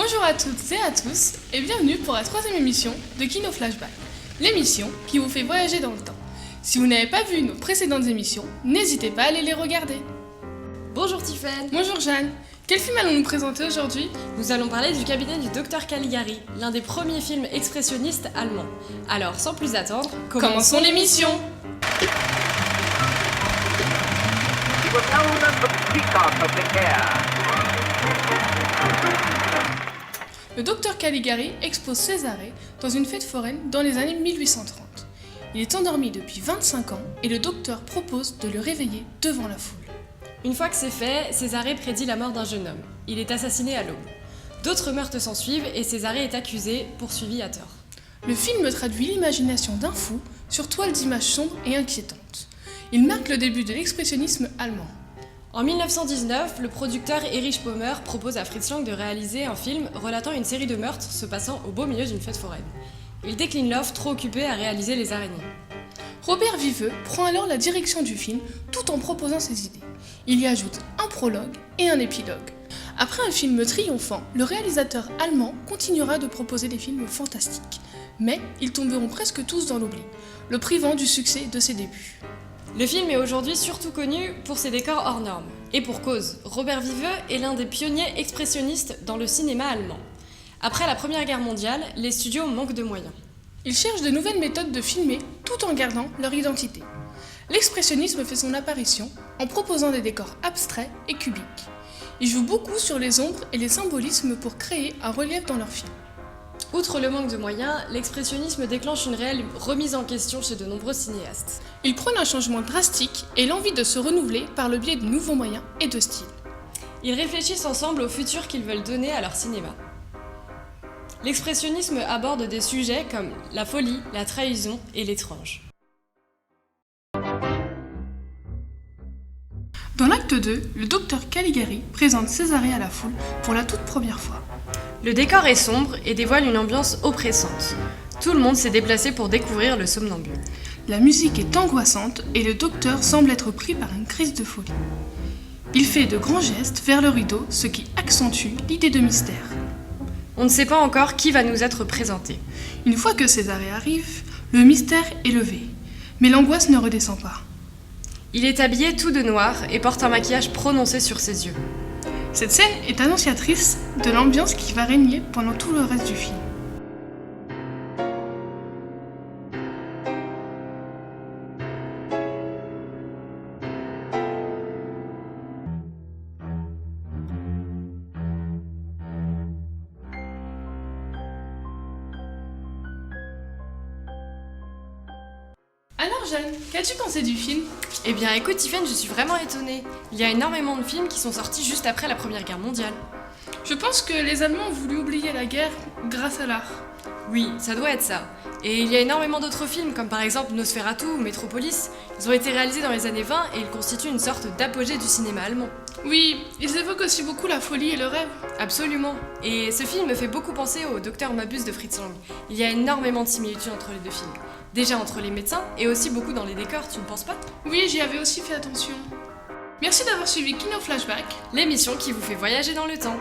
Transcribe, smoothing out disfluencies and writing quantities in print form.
Bonjour à toutes et à tous et bienvenue pour la 3e émission de Kino Flashback, l'émission qui vous fait voyager dans le temps. Si vous n'avez pas vu nos précédentes émissions, n'hésitez pas à aller les regarder. Bonjour Tiffaine. Bonjour Jeanne. Quel film allons-nous présenter aujourd'hui ? Nous allons parler du cabinet du Dr Caligari, l'un des premiers films expressionnistes allemands. Alors, sans plus attendre, commençons l'émission. Le docteur Caligari expose Césarée dans une fête foraine dans les années 1830. Il est endormi depuis 25 ans et le docteur propose de le réveiller devant la foule. Une fois que c'est fait, Césarée prédit la mort d'un jeune homme. Il est assassiné à l'aube. D'autres meurtres s'ensuivent et Césarée est accusé, poursuivi à tort. Le film traduit l'imagination d'un fou sur toile d'images sombres et inquiétantes. Il marque le début de l'expressionnisme allemand. En 1919, le producteur Erich Böhmer propose à Fritz Lang de réaliser un film relatant une série de meurtres se passant au beau milieu d'une fête foraine. Il décline l'offre, trop occupé à réaliser les araignées. Robert Viveux prend alors la direction du film tout en proposant ses idées. Il y ajoute un prologue et un épilogue. Après un film triomphant, le réalisateur allemand continuera de proposer des films fantastiques. Mais ils tomberont presque tous dans l'oubli, le privant du succès de ses débuts. Le film est aujourd'hui surtout connu pour ses décors hors normes. Et pour cause, Robert Viveux est l'un des pionniers expressionnistes dans le cinéma allemand. Après la Première Guerre mondiale, les studios manquent de moyens. Ils cherchent de nouvelles méthodes de filmer tout en gardant leur identité. L'expressionnisme fait son apparition en proposant des décors abstraits et cubiques. Ils jouent beaucoup sur les ombres et les symbolismes pour créer un relief dans leurs films. Outre le manque de moyens, l'expressionnisme déclenche une réelle remise en question chez de nombreux cinéastes. Ils prônent un changement drastique et l'envie de se renouveler par le biais de nouveaux moyens et de styles. Ils réfléchissent ensemble au futur qu'ils veulent donner à leur cinéma. L'expressionnisme aborde des sujets comme la folie, la trahison et l'étrange. Dans l'acte 2, le docteur Caligari présente Césarée à la foule pour la toute première fois. Le décor est sombre et dévoile une ambiance oppressante. Tout le monde s'est déplacé pour découvrir le somnambule. La musique est angoissante et le docteur semble être pris par une crise de folie. Il fait de grands gestes vers le rideau, ce qui accentue l'idée de mystère. On ne sait pas encore qui va nous être présenté. Une fois que Césarée arrive, le mystère est levé, mais l'angoisse ne redescend pas. Il est habillé tout de noir et porte un maquillage prononcé sur ses yeux. Cette scène est annonciatrice de l'ambiance qui va régner pendant tout le reste du film. Alors Jeanne, qu'as-tu pensé du film ? Eh bien écoute Tiffaine, je suis vraiment étonnée. Il y a énormément de films qui sont sortis juste après la Première Guerre mondiale. Je pense que les Allemands ont voulu oublier la guerre grâce à l'art. Oui, ça doit être ça. Et il y a énormément d'autres films, comme par exemple Nosferatu ou Metropolis. Ils ont été réalisés dans les années 20 et ils constituent une sorte d'apogée du cinéma allemand. Oui, ils évoquent aussi beaucoup la folie et le rêve. Absolument. Et ce film me fait beaucoup penser au Docteur Mabuse de Fritz Lang. Il y a énormément de similitudes entre les deux films. Déjà entre les médecins et aussi beaucoup dans les décors, tu ne penses pas ? Oui, j'y avais aussi fait attention. Merci d'avoir suivi Kino Flashback, l'émission qui vous fait voyager dans le temps.